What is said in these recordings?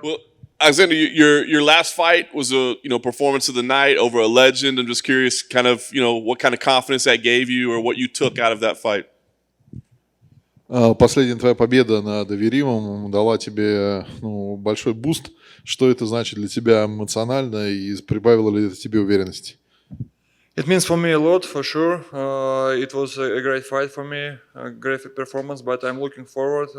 Well, Alexander, your last fight was a performance of the night over a legend. I'm just curious, kind of what kind of confidence that gave you, or what you took out of that fight. Последняя твоя победа над Аверимом дала тебе большой буст. Что это значит для тебя эмоционально и прибавило ли это тебе уверенности? It means for me a lot, for sure. It was a great fight for me, a great performance, but I'm looking forward.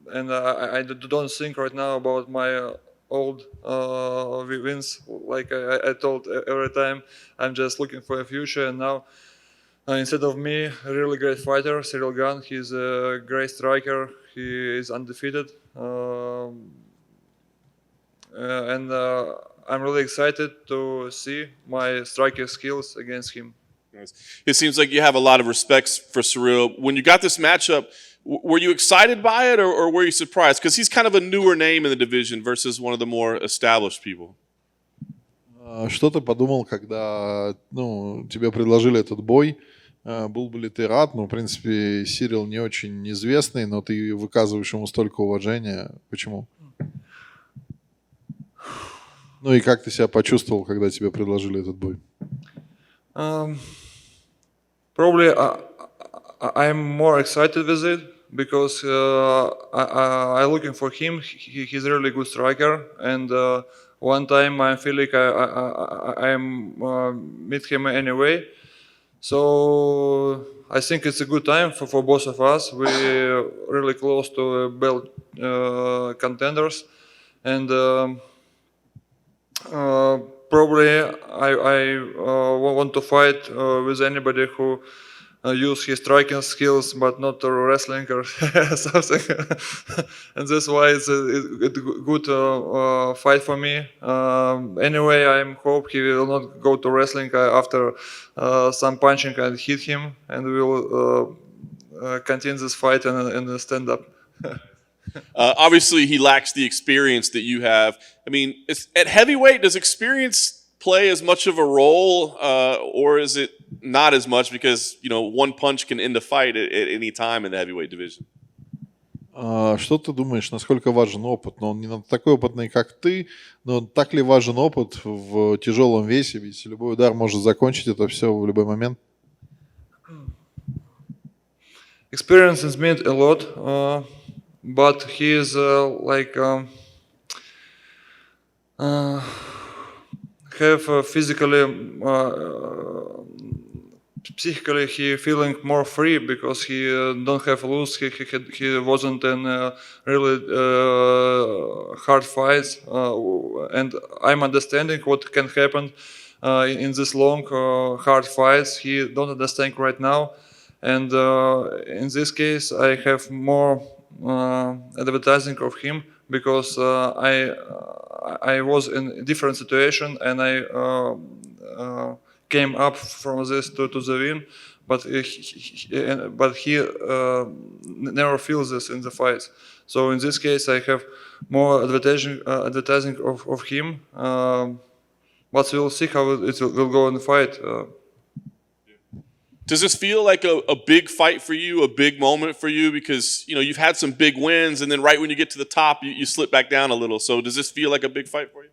And I don't think right now about my old wins. Like I told every time, I'm just looking for a future. And now, instead of me, a really great fighter, Ciryl Gane, he's a great striker. He is undefeated. And I'm really excited to see my striking skills against him. It seems like you have a lot of respect for Ciryl. When you got this matchup, were you excited by it, or were you surprised? Because he's kind of a newer name in the division versus one of the more established people. Что ты подумал, когда тебе предложили этот бой? Был бы ли ты рад? В принципе, Сирил не очень известный, но ты выказываешь ему столько уважения. Почему? И как ты себя почувствовал, когда тебе предложили этот бой? Probably I'm more excited with it because I'm looking for him. He's a really good striker, and one time I feel like I meet him anyway. So I think it's a good time for both of us. We're really close to belt contenders, and probably I want to fight with anybody who use his striking skills but not wrestling or something. And that's why it's a good fight for me. Anyway, I hope he will not go to wrestling after some punching and hit him, and we will continue this fight and stand up. Obviously, he lacks the experience that you have. I mean, at heavyweight, does experience play as much of a role, or is it not as much because one punch can end a fight at any time in the heavyweight division? Что ты думаешь, насколько важен опыт? Но он не такой опытный, как ты, но так ли важен опыт в тяжелом весе? Ведь любой удар может закончить это все в любой момент. Experience means a lot, but he is have physically, psychically he feeling more free because he don't have lose. He wasn't in really hard fights, and I'm understanding what can happen in this long hard fights. He don't understand right now, and in this case I have more advertising of him because I was in a different situation and I came up from this to the win, but he never feels this in the fights. So in this case, I have more advertising of him, but we'll see how it will go in the fight. Does this feel like a big fight for you, a big moment for you? Because you've had some big wins, and then right when you get to the top, you slip back down a little. So does this feel like a big fight for you?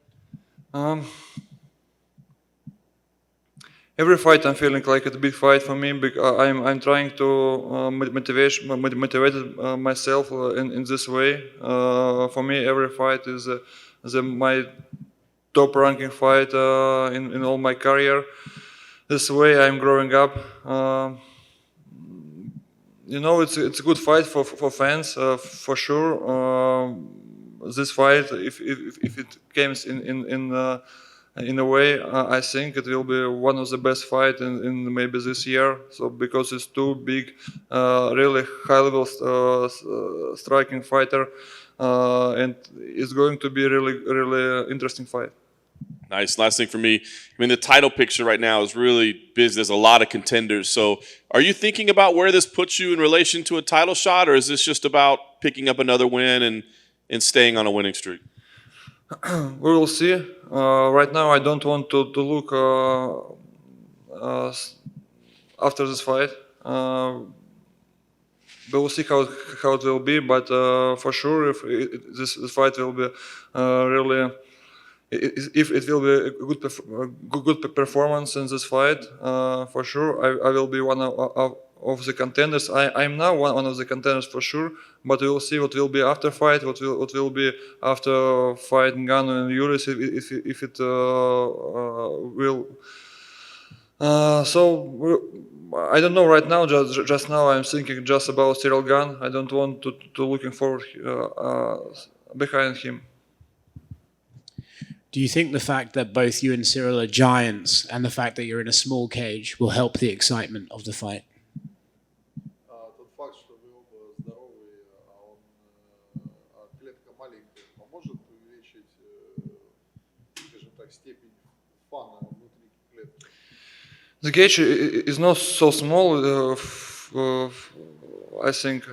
Every fight I'm feeling like it's a big fight for me. Because I'm trying to motivate myself in this way. For me, every fight is my top ranking fight in all my career. This way I'm growing up. It's a good fight for fans for sure. This fight, if it comes in a way, I think it will be one of the best fights in maybe this year. So because it's two big, really high level striking fighter, and it's going to be really interesting fight. Nice. Last thing for me. I mean, the title picture right now is really busy. There's a lot of contenders. So are you thinking about where this puts you in relation to a title shot, or is this just about picking up another win and staying on a winning streak? We will see. Right now, I don't want to look after this fight. we will see how it will be. But for sure, if this fight will be really, if it will be a good performance in this fight, for sure, I will be one of the contenders. I'm now one of the contenders for sure, but we will see what will be after fight, what will be after fight Ngannou and Uris, if it will. I don't know right now. Just now, I'm thinking just about Ciryl Gane. I don't want to looking forward behind him. Do you think the fact that both you and Ciryl are giants and the fact that you're in a small cage will help the excitement of the fight? Тот факт, что вы оба здоровые, а клетка маленькая, поможет увеличить, скажем так, степень фана внутри клетки? The cage is not so small. I think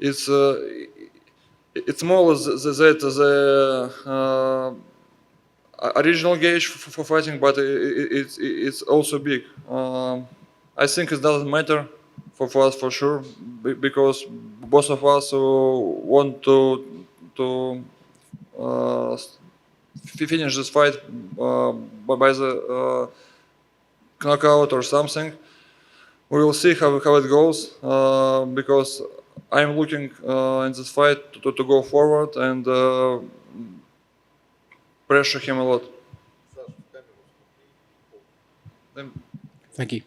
it's more the original gauge for fighting, but it's also big. I think it doesn't matter for us for sure, because both of us want to finish this fight by the knockout or something. We will see how it goes, because I'm looking in this fight to go forward and pressure him a lot. Thank you.